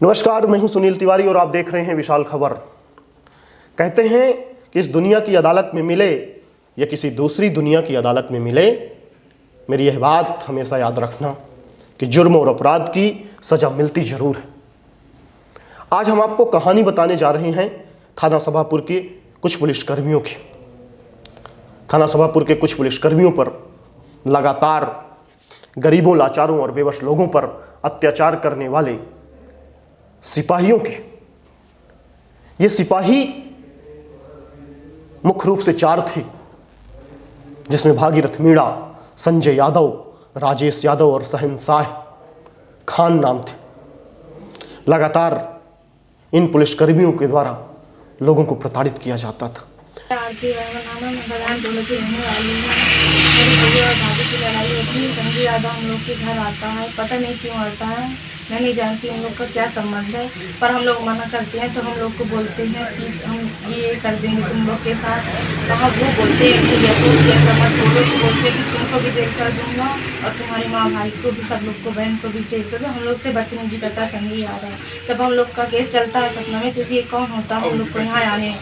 नमस्कार, मैं हूं सुनील तिवारी और आप देख रहे हैं विशाल खबर। कहते हैं कि इस दुनिया की अदालत में मिले या किसी दूसरी दुनिया की अदालत में मिले, मेरी यह बात हमेशा याद रखना कि जुर्म और अपराध की सज़ा मिलती ज़रूर है। आज हम आपको कहानी बताने जा रहे हैं थाना सभापुर के कुछ पुलिसकर्मियों की। थाना सभापुर के कुछ पुलिसकर्मियों पर लगातार गरीबों, लाचारों और बेबस लोगों पर अत्याचार करने वाले सिपाहियों के। ये सिपाही मुख्य रूप से 4 थे, जिसमें भागीरथ मीणा, संजय यादव, राजेश यादव और शहनशाह खान नाम थे। लगातार इन पुलिसकर्मियों के द्वारा लोगों को प्रताड़ित किया जाता था। आरती मैं बदान दोनों की रहने वाली हूँ। मेरे भैया और भाभी की लड़ाई होती है। संजय यादव हम लोग के घर आता है, पता नहीं क्यों आता है, मैं नहीं जानती उन लोग का क्या संबंध है, पर हम लोग मना करते हैं तो हम लोग को बोलते हैं कि हम ये कर देंगे तुम लोग के साथ। तो हम वो बोलते हैं कि ऐसा मत बोलो, तो बोलते हैं कि तुमको भी जेल कर दूँगा और तुम्हारी माँ भाई को भी, सब लोग को, बहन को भी जेल कर दूँगा। हम लोग से बदतमीजी करता है संजय यादव। जब हम लोग का केस चलता है सतना में तो ये कौन होता है हम लोग को यहाँ आने,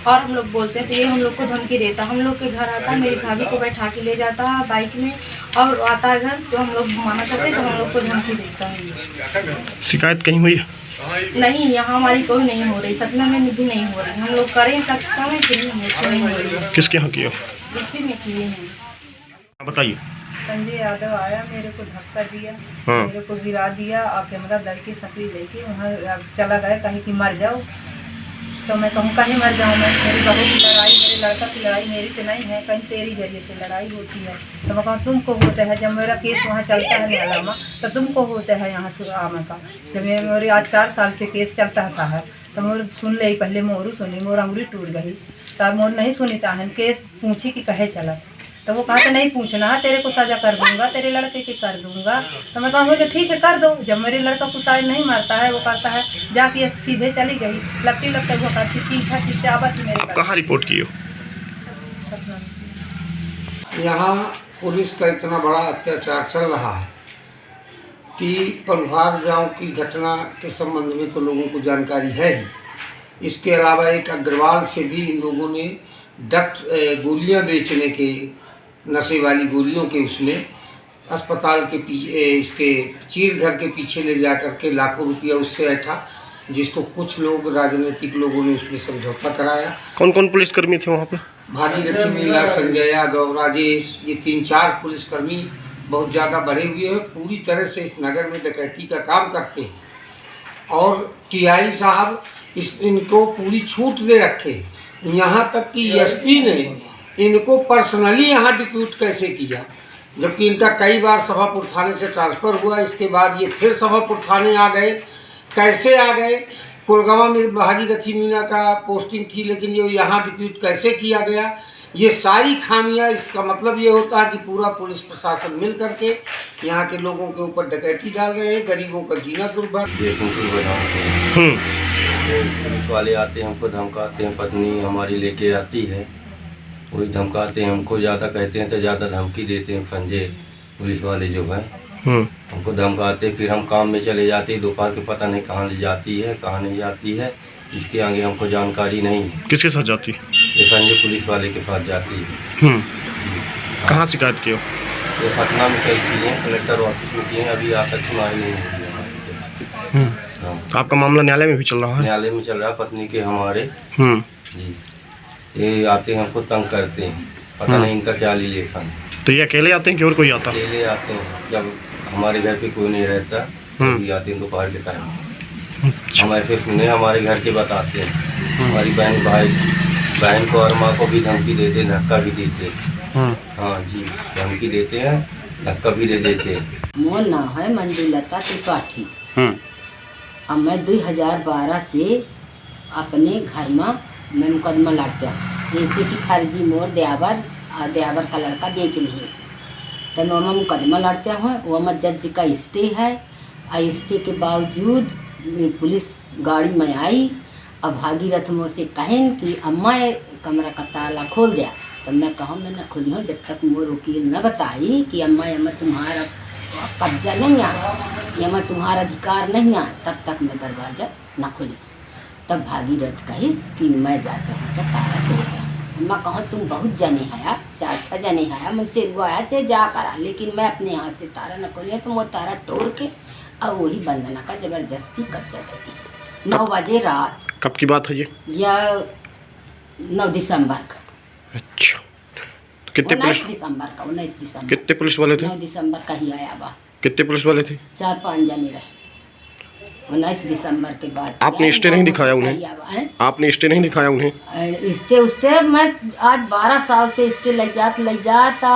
और हम लोग बोलते हैं तो ये हम लोग को धमकी देता। हम लोग के घर आता है, मेरी भाभी को बैठा के ले जाता है बाइक में और आता है घर, तो हम लोग मना करते हैं तो हम लोग को धमकी देता है। शिकायत कहीं हुई है? नहीं, यहाँ हमारी कोई नहीं हो रही, सतना में भी नहीं हो रही। हम लोग करें सतना में फिर नहीं हो रही। किसके यहाँ किया? जिसकी में किए हैं। बताइए। संजय यादव आया, मेरे को धक्का दिया, मेरे को गिरा दिया और कैमरा दल के सकरी लेके वहाँ चला गया, कहीं कि मर जाओ। तो मैं कहूँ कहीं मर जाऊँ मैं, मेरी बहू की लड़ाई, मेरे लड़का की लड़ाई मेरी तो नहीं है, कहीं तेरी जरिए से लड़ाई होती है। तो मैं कहूँ तुमको होता है, जब मेरा केस वहाँ चलता है न्यायालय में तो तुमको होता है यहाँ से आने का। जब मेरे आज 4 साल से केस चलता है साहब, तो मोर सुन ले, पहले मोरू सुनी, मोर अंगुरी टूट गई, तब मोर नहीं सुनी ताहन केस पूछी कि कहे चला, तो वो कहा था नहीं पूछना है, तेरे को सजा कर दूंगा, तेरे लड़के की कर दूंगा। तो मैं कहूँगी कि ठीक है कर दो। जब मेरे लड़का को शायद नहीं मारता है, वो करता है, जाके सीधे चली गई, लपटी लपटे वो करती चीखा खिंचावत मेरे। कहाँ रिपोर्ट की हो? यहाँ पुलिस का इतना बड़ा अत्याचार चल रहा है कि पलहार गांव की घटना के संबंध में तो लोगों को जानकारी है ही। इसके अलावा एक अग्रवाल से भी इन लोगों ने गोलियां बेचने के, नशे वाली गोलियों के, उसमें अस्पताल के पीछे, इसके चीर घर के पीछे ले जा कर के लाखों रुपया उससे ऐठा, जिसको कुछ लोग, राजनीतिक लोगों ने उसमें समझौता कराया। कौन कौन पुलिसकर्मी थे वहाँ पे? भागीरथी मीणा, संजय यादव, राजेश, ये 3-4 पुलिसकर्मी बहुत ज़्यादा बढ़े हुए हैं, पूरी तरह से इस नगर में डकैती का काम करते हैं। और टीआई साहब इनको पूरी छूट दे रखे, यहाँ तक कि एसपी ने इनको पर्सनली यहाँ डिप्यूट कैसे किया, जबकि इनका कई बार सभापुर थाने से ट्रांसफ़र हुआ। इसके बाद ये फिर सभापुर थाने आ गए। कैसे आ गए? कोलगावा में भागीरथी मीणा का पोस्टिंग थी, लेकिन ये यहाँ डिप्यूट कैसे किया गया? ये सारी खामियां, इसका मतलब ये होता है कि पूरा पुलिस प्रशासन मिल करके यहाँ के लोगों के ऊपर डकैती डाल रहे हैं, गरीबों का जीना दुर्भर। पुलिस वाले आते हैं, हमको धमकाते हैं, पत्नी हमारी लेके आती है, वही धमकाते हैं हमको, ज़्यादा कहते हैं तो ज़्यादा धमकी देते हैं। संजय पुलिस वाले जो हैं हमको धमकाते, फिर हम काम में चले जाते हैं, दोपहर के पता नहीं कहाँ ले जाती है, कहाँ नहीं जाती है, इसके आगे हमको जानकारी नहीं। किसके साथ जाती? ये संजय पुलिस वाले के साथ जाती है। कहाँ शिकायत की हो? ये पटना में कई की हैं, कलेक्टर ऑफिस में की हैं, अभी आज तक सुनाई नहीं हुई है। आपका मामला न्यायालय में भी चल रहा है? न्यायालय में चल रहा है, पत्नी के हमारे जी। ये आते हैं, हमको तंग करते हैं, पता नहीं इनका क्या रिलेशन। तो ये अकेले आते हैं कि और कोई आता? अकेले आते हैं, जब हमारे घर पे कोई नहीं रहता तभी आते हैं दोपहर के टाइम। हम ऐसे सुने, हमारे घर के बताते हैं, हमारी बहन को और माँ को भी धमकी देते, धक्का भी देते। हाँ जी, धमकी देते हैं, धक्का भी दे देते हैं। मोर नाम है मंजुलता त्रिपाठी। अब मैं 2012 से अपने घर में मैं मुकदमा लड़ता हूँ, जैसे कि फर्जी मोर देवर का लड़का बेच नहीं, तो मैं मुकदमा लड़ता हूँ। वो मैं जज का स्टे है, और स्टे के बावजूद पुलिस गाड़ी में आई। अब भागीरथ मोह से कहें कि अम्मा कमरा का ताला खोल दिया, तो मैं कहूँ मैं न खोली हूँ जब तक मोर वकील न बताई कि अम्मा तुम्हारा कब्जा नहीं आए या मैं तुम्हारा अधिकार नहीं आए तब तक मैं दरवाज़ा न खोली। तब भागीरथ कहिस कि मैं जाता हूँ तो तारा तोड़ गया। मैं कहूँ तुम बहुत जने आया, 4-6 जने आया, मुझसे आया चाहे जा करा, लेकिन मैं अपने हाथ से तारा न खोलिया तो वो तारा तोड़ के अब वही बंधना का जबरदस्ती कब्जा दे दी। 9 बजे रात। कब की बात है ये? यह 9 दिसंबर का। अच्छा, तो कितने पुलिस? 19 दिसंबर का, 19 दिसंबर। कितने पुलिस वाले थे? 9 दिसंबर का ही आया बा। कितने पुलिस वाले थे? 4-5 जने रहे। 19 दिसंबर के बाद आपने स्टे नहीं दिखाया उन्हें? आपने स्टे नहीं दिखाया उन्हें? स्टे मैं आज 12 साल से स्टे ले जाता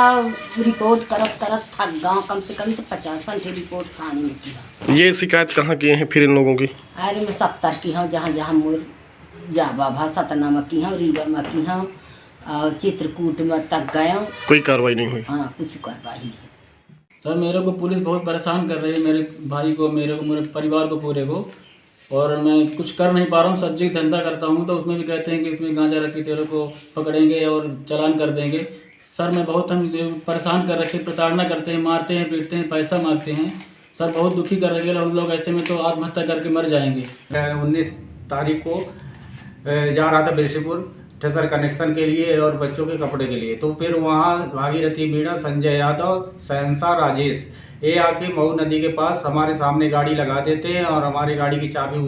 रिपोर्ट करत थक गाँव, कम से कम तो 50 रिपोर्ट थाने में किया। ये शिकायत कहाँ की है फिर इन लोगों की? अरे मैं 70 की हूँ, जहाँ जहाँ मोर जाबा भा सतना में की हूँ, रीवा में की हूँ और चित्रकूट में तक गए हूँ। कोई कार्रवाई नहीं हुई? हाँ, कुछ कार्रवाई नहीं। सर मेरे को पुलिस बहुत परेशान कर रही है, मेरे भाई को, मेरे परिवार को, पूरे को, और मैं कुछ कर नहीं पा रहा हूँ। सब्जी का धंधा करता हूँ तो उसमें भी कहते हैं कि इसमें गांजा रखी तेरे को पकड़ेंगे और चालान कर देंगे। सर मैं बहुत हम परेशान कर रखे, प्रताड़ना करते हैं, मारते हैं, पीटते हैं, पैसा मांगते हैं। सर बहुत दुखी कर रखे हम लोग, ऐसे में तो आत्महत्या करके मर जाएंगे। 19 तारीख को जा रहा था बिरसीपुर ठेसर कनेक्शन के लिए और बच्चों के कपड़े के लिए, तो फिर वहाँ भागीरथी मीणा, संजय यादव, शहंशाह राजेश ये आके मऊ नदी के पास हमारे सामने गाड़ी लगा देते हैं और हमारी गाड़ी की चाबी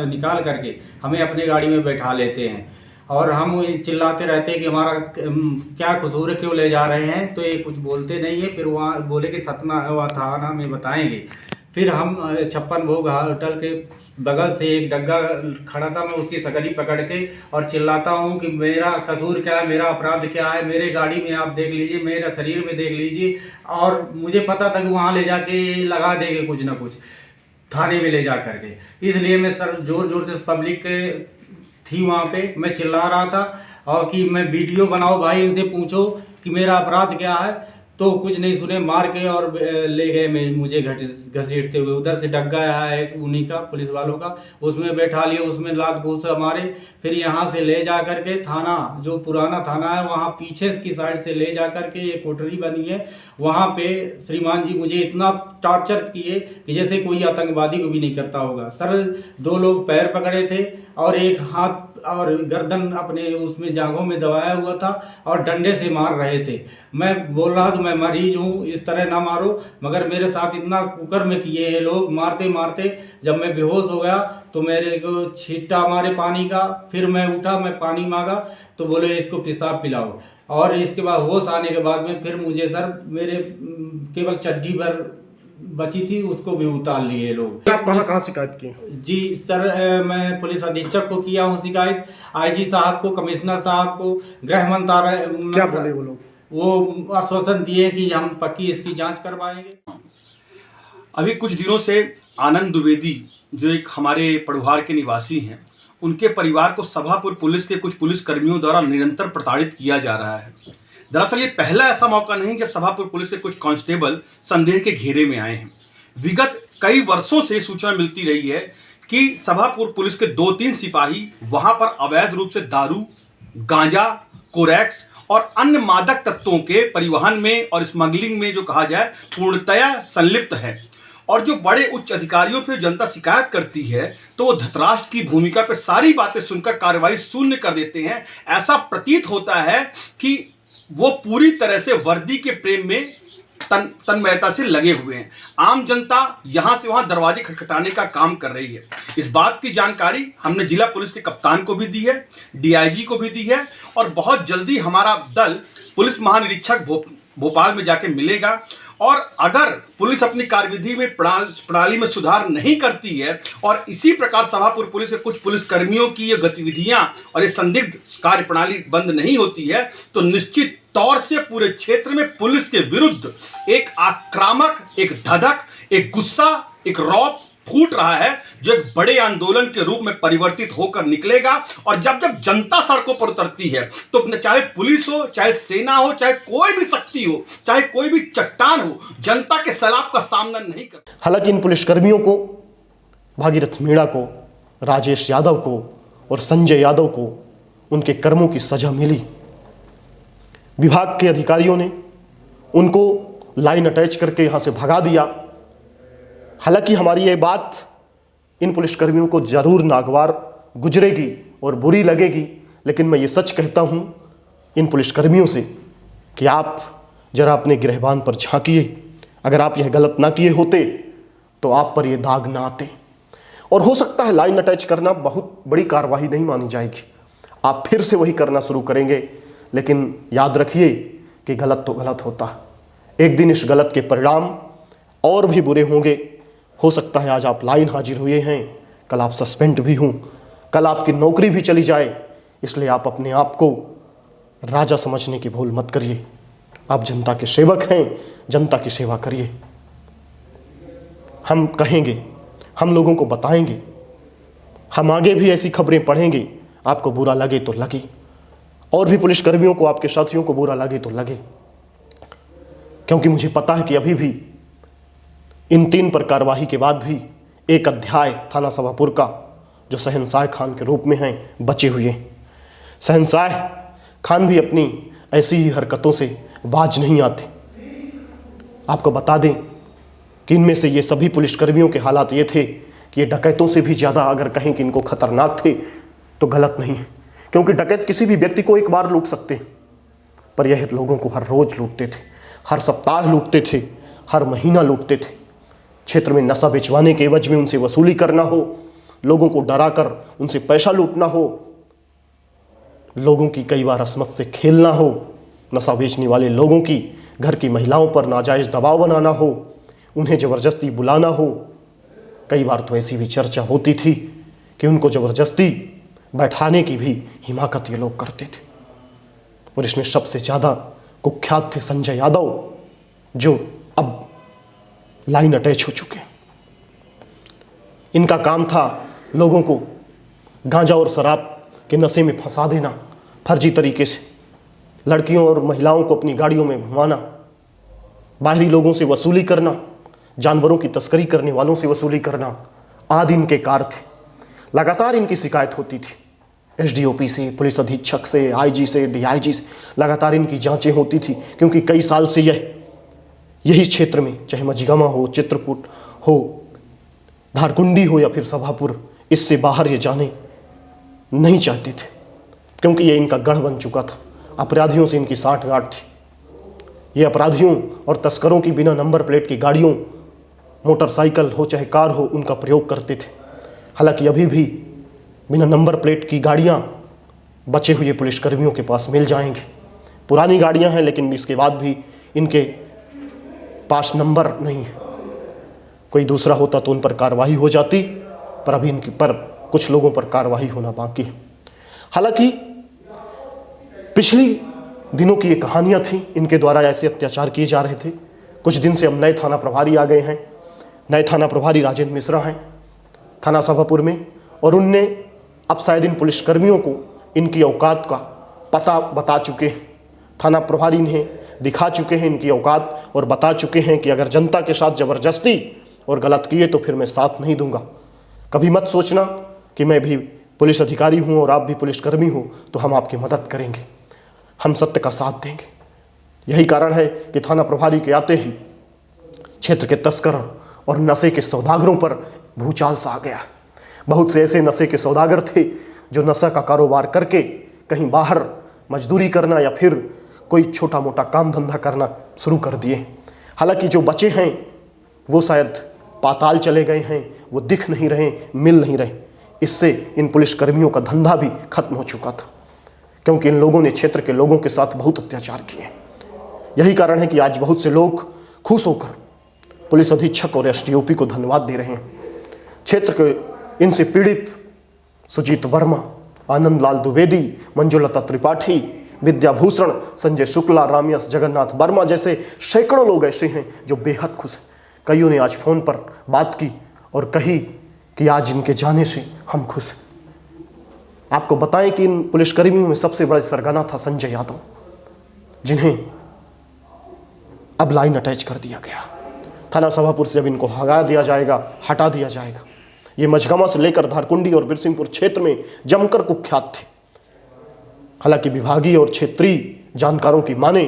निकाल करके हमें अपने गाड़ी में बैठा लेते हैं और हम चिल्लाते रहते हैं कि हमारा क्या कसूर है, क्यों ले जा रहे हैं, तो ये कुछ बोलते नहीं है। फिर वहाँ बोले कि सतना थाना में बताएंगे। फिर हम 56 भोग होटल के बगल से एक डग्गा खड़ा था, मैं उसकी सकली पकड़ के और चिल्लाता हूँ कि मेरा कसूर क्या है, मेरा अपराध क्या है, मेरे गाड़ी में आप देख लीजिए, मेरा शरीर में देख लीजिए। और मुझे पता था कि वहाँ ले जाके लगा देंगे कुछ ना कुछ थाने में ले जा करके, इसलिए मैं सर जोर जोर से पब्लिक थी वहाँ पे, मैं चिल्ला रहा था और कि मैं वीडियो बनाओ भाई, इनसे पूछो कि मेरा अपराध क्या है, तो कुछ नहीं सुने, मार के और ले गए मुझे घसीटते हुए। उधर से डग्गा आया एक उन्हीं का, पुलिस वालों का, उसमें बैठा लिए, उसमें लात घूस हमारे। फिर यहाँ से ले जा कर के थाना, जो पुराना थाना है, वहाँ पीछे की साइड से ले जा कर के एक कोठरी बनी है, वहाँ पे श्रीमान जी मुझे इतना टॉर्चर किए कि जैसे कोई आतंकवादी को भी नहीं करता होगा। सर 2 लोग पैर पकड़े थे और एक हाथ और गर्दन अपने उसमें जांघों में दबाया हुआ था और डंडे से मार रहे थे। मैं बोल रहा था मैं मरीज हूँ, इस तरह ना मारो, मगर मेरे साथ इतना कुकर में किए ये लोग। मारते मारते जब मैं बेहोश हो गया तो मेरे को छींटा मारे पानी का, फिर मैं उठा, मैं पानी मांगा तो बोले इसको पेशाब पिलाओ, और इसके बाद होश आने के बाद में फिर मुझे सर मेरे केवल चड्डी भर बची थी, उसको भी उतार लिए लोग। आप कहाँ शिकायत की? जी सर मैं पुलिस अधीक्षक को किया हूँ शिकायत, आईजी साहब को, कमिश्नर साहब को, गृह मंत्रालय। क्या बोले वो लोग? वो आश्वासन दिए कि हम पक्की इसकी जांच करवाएंगे। अभी कुछ दिनों से आनंद द्विवेदी जो एक हमारे पड़ुहार के निवासी हैं, उनके परिवार को सभापुर पुलिस के कुछ पुलिस कर्मियों द्वारा निरंतर प्रताड़ित किया जा रहा है। दरअसल ये पहला ऐसा मौका नहीं जब सभापुर पुलिस के कुछ कांस्टेबल संदेह के घेरे में आए हैं। विगत कई वर्षों से सूचना मिलती रही है कि सभापुर पुलिस के 2-3 सिपाही वहां पर अवैध रूप से दारू, गांजा, कोरैक्स और अन्य मादक तत्वों के परिवहन में और स्मगलिंग में जो कहा जाए पूर्णतया संलिप्त है। और जो बड़े उच्च अधिकारियों पर जनता शिकायत करती है तो वो धृतराष्ट्र की भूमिका पर सारी बातें सुनकर कार्रवाई शून्य कर देते हैं। ऐसा प्रतीत होता है कि वो पूरी तरह से वर्दी के प्रेम में तन्मयता से लगे हुए हैं। आम जनता यहाँ से वहाँ दरवाजे खटखटाने का काम कर रही है। इस बात की जानकारी हमने जिला पुलिस के कप्तान को भी दी है, डीआईजी को भी दी है, और बहुत जल्दी हमारा दल पुलिस महानिरीक्षक भोपाल में जाके मिलेगा। और अगर पुलिस अपनी कार्यविधि में प्रणाली में सुधार नहीं करती है और इसी प्रकार सभापुर पुलिस के कुछ पुलिसकर्मियों की ये गतिविधियां और ये संदिग्ध कार्य प्रणाली बंद नहीं होती है तो निश्चित तौर से पूरे क्षेत्र में पुलिस के विरुद्ध एक आक्रामक, एक धधक, एक गुस्सा, एक रौब फूट रहा है, जो एक बड़े आंदोलन के रूप में परिवर्तित होकर निकलेगा। और जब जब जनता सड़कों पर उतरती है तो चाहे पुलिस हो, चाहे सेना हो, चाहे कोई भी शक्ति हो, चाहे कोई भी चट्टान हो, जनता के सैलाब का सामना नहीं कर। हालांकि इन पुलिसकर्मियों को, भागीरथ मीणा को, राजेश यादव को और संजय यादव को उनके कर्मों की सजा मिली। विभाग के अधिकारियों ने उनको लाइन अटैच करके यहाँ से भगा दिया हालांकि हमारी ये बात इन पुलिसकर्मियों को ज़रूर नागवार गुजरेगी और बुरी लगेगी, लेकिन मैं ये सच कहता हूँ इन पुलिसकर्मियों से कि आप जरा अपने गिरहबान पर झांकिए। अगर आप यह गलत ना किए होते तो आप पर यह दाग ना आते। और हो सकता है लाइन अटैच करना बहुत बड़ी कार्रवाई नहीं मानी जाएगी, आप फिर से वही करना शुरू करेंगे, लेकिन याद रखिए कि गलत तो गलत होता है। एक दिन इस गलत के परिणाम और भी बुरे होंगे। हो सकता है आज आप लाइन हाजिर हुए हैं, कल आप सस्पेंड भी हों, कल आपकी नौकरी भी चली जाए। इसलिए आप अपने आप को राजा समझने की भूल मत करिए। आप जनता के सेवक हैं, जनता की सेवा करिए। हम कहेंगे, हम लोगों को बताएंगे, हम आगे भी ऐसी खबरें पढ़ेंगे। आपको बुरा लगे तो लगे, और भी पुलिसकर्मियों को, आपके साथियों को बुरा लगे तो लगे, क्योंकि मुझे पता है कि अभी भी इन 3 पर कार्रवाई के बाद भी एक अध्याय थाना सभापुर का जो शहंशाह खान के रूप में हैं बचे हुए हैं। शहंशाह खान भी अपनी ऐसी ही हरकतों से बाज नहीं आते। आपको बता दें कि इनमें से ये सभी पुलिसकर्मियों के हालात ये थे कि ये डकैतों से भी ज़्यादा अगर कहें कि इनको खतरनाक थे तो गलत नहीं है, क्योंकि डकैत किसी भी व्यक्ति को एक बार लूट सकते हैं, पर यह लोगों को हर रोज़ लूटते थे, हर सप्ताह लूटते थे, हर महीना लूटते थे। क्षेत्र में नशा बेचवाने के एवज में उनसे वसूली करना हो, लोगों को डरा कर उनसे पैसा लूटना हो, लोगों की कई बार असमत से खेलना हो, नशा बेचने वाले लोगों की घर की महिलाओं पर नाजायज़ दबाव बनाना हो, उन्हें ज़बरदस्ती बुलाना हो। कई बार तो ऐसी भी चर्चा होती थी कि उनको ज़बरदस्ती बैठाने की भी हिमाकत ये लोग करते थे। और इसमें सबसे ज़्यादा कुख्यात थे संजय यादव, जो अब लाइन अटैच हो चुके हैं। इनका काम था लोगों को गांजा और शराब के नशे में फंसा देना, फर्जी तरीके से लड़कियों और महिलाओं को अपनी गाड़ियों में घुमाना, बाहरी लोगों से वसूली करना, जानवरों की तस्करी करने वालों से वसूली करना आदि इनके कार्य थे। लगातार इनकी शिकायत होती थी एसडीओपी से, पुलिस अधीक्षक से, आईजी से, डीआईजी से, लगातार इनकी जांचें होती थी, क्योंकि कई साल से यही क्षेत्र में, चाहे मझगमा हो, चित्रकूट हो, धारकुंडी हो या फिर सभापुर, इससे बाहर ये जाने नहीं चाहते थे, क्योंकि ये इनका गढ़ बन चुका था। अपराधियों से इनकी साठगांठ थी। ये अपराधियों और तस्करों की बिना नंबर प्लेट की गाड़ियों, मोटरसाइकिल हो चाहे कार हो, उनका प्रयोग करते थे। हालांकि अभी भी बिना नंबर प्लेट की गाड़ियां बचे हुए पुलिसकर्मियों के पास मिल जाएंगे। पुरानी गाड़ियां हैं, लेकिन इसके बाद भी इनके पास नंबर नहीं है। कोई दूसरा होता तो उन पर कार्रवाई हो जाती, पर अभी इनके पर कुछ लोगों पर कार्रवाई होना बाकी है। हालांकि पिछली दिनों की ये कहानियां थी, इनके द्वारा ऐसे अत्याचार किए जा रहे थे। कुछ दिन से अब नए थाना प्रभारी आ गए हैं। नए थाना प्रभारी राजेंद्र मिश्रा हैं थाना सभापुर में, और उनने अब शायद इन पुलिसकर्मियों को इनकी औकात का पता बता चुके हैं। थाना प्रभारी इन्हें दिखा चुके हैं इनकी औकात, और बता चुके हैं कि अगर जनता के साथ ज़बरदस्ती और गलत किए तो फिर मैं साथ नहीं दूंगा। कभी मत सोचना कि मैं भी पुलिस अधिकारी हूं और आप भी पुलिसकर्मी हो तो हम आपकी मदद करेंगे, हम सत्य का साथ देंगे। यही कारण है कि थाना प्रभारी के आते ही क्षेत्र के तस्कर और नशे के सौदागरों पर भूचाल सा आ गया। बहुत से ऐसे नशे के सौदागर थे जो नशा का कारोबार करके कहीं बाहर मजदूरी करना या फिर कोई छोटा मोटा काम धंधा करना शुरू कर दिए। हालांकि जो बचे हैं वो शायद पाताल चले गए हैं, वो दिख नहीं रहे, मिल नहीं रहे। इससे इन पुलिसकर्मियों का धंधा भी खत्म हो चुका था, क्योंकि इन लोगों ने क्षेत्र के लोगों के साथ बहुत अत्याचार किए। यही कारण है कि आज बहुत से लोग खुश होकर पुलिस अधीक्षक और एसडीओपी को धन्यवाद दे रहे हैं। क्षेत्र के इनसे पीड़ित सुजीत वर्मा, आनंद लाल द्विवेदी, मंजुलता त्रिपाठी, विद्याभूषण, संजय शुक्ला, रामयस जगन्नाथ वर्मा जैसे सैकड़ों लोग ऐसे हैं जो बेहद खुश हैं। कईयों ने आज फ़ोन पर बात की और कही कि आज इनके जाने से हम खुश हैं। आपको बताएं कि इन पुलिसकर्मियों में सबसे बड़ा सरगना था संजय यादव, जिन्हें अब लाइन अटैच कर दिया गया। थाना सभापुर से अब इनको हटा दिया जाएगा। ये मझगमा से लेकर धारकुंडी और बिरसिंहपुर क्षेत्र में जमकर कुख्यात थे। हालांकि विभागीय और क्षेत्रीय जानकारों की माने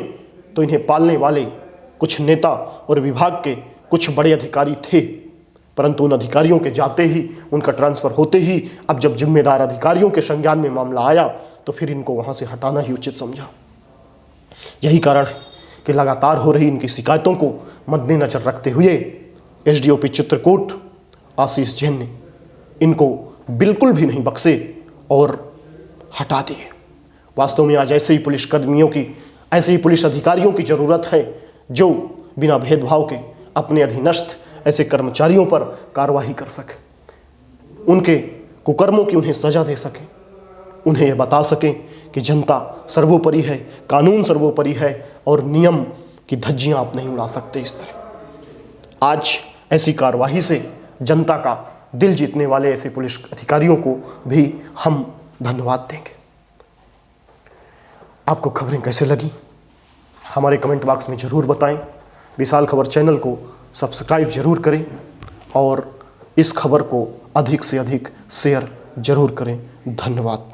तो इन्हें पालने वाले कुछ नेता और विभाग के कुछ बड़े अधिकारी थे परंतु उन अधिकारियों के जाते ही, उनका ट्रांसफ़र होते ही, अब जब जिम्मेदार अधिकारियों के संज्ञान में मामला आया तो फिर इनको वहाँ से हटाना ही उचित समझा। यही कारण है कि लगातार हो रही इनकी शिकायतों को मद्देनजर रखते हुए एसडीओपी चित्रकूट आशीष जैन ने इनको बिल्कुल भी नहीं बख्शे और हटा दिए। वास्तव में आज ऐसे ही पुलिसकर्मियों की, ऐसे ही पुलिस अधिकारियों की ज़रूरत है जो बिना भेदभाव के अपने अधीनस्थ ऐसे कर्मचारियों पर कार्रवाई कर सके, उनके कुकर्मों की उन्हें सजा दे सके, उन्हें यह बता सकें कि जनता सर्वोपरि है, कानून सर्वोपरि है और नियम की धज्जियां आप नहीं उड़ा सकते। इस तरह आज ऐसी कार्रवाई से जनता का दिल जीतने वाले ऐसे पुलिस अधिकारियों को भी हम धन्यवाद देंगे। आपको खबरें कैसे लगी हमारे कमेंट बॉक्स में ज़रूर बताएं। विशाल खबर चैनल को सब्सक्राइब जरूर करें और इस खबर को अधिक से अधिक शेयर जरूर करें। धन्यवाद।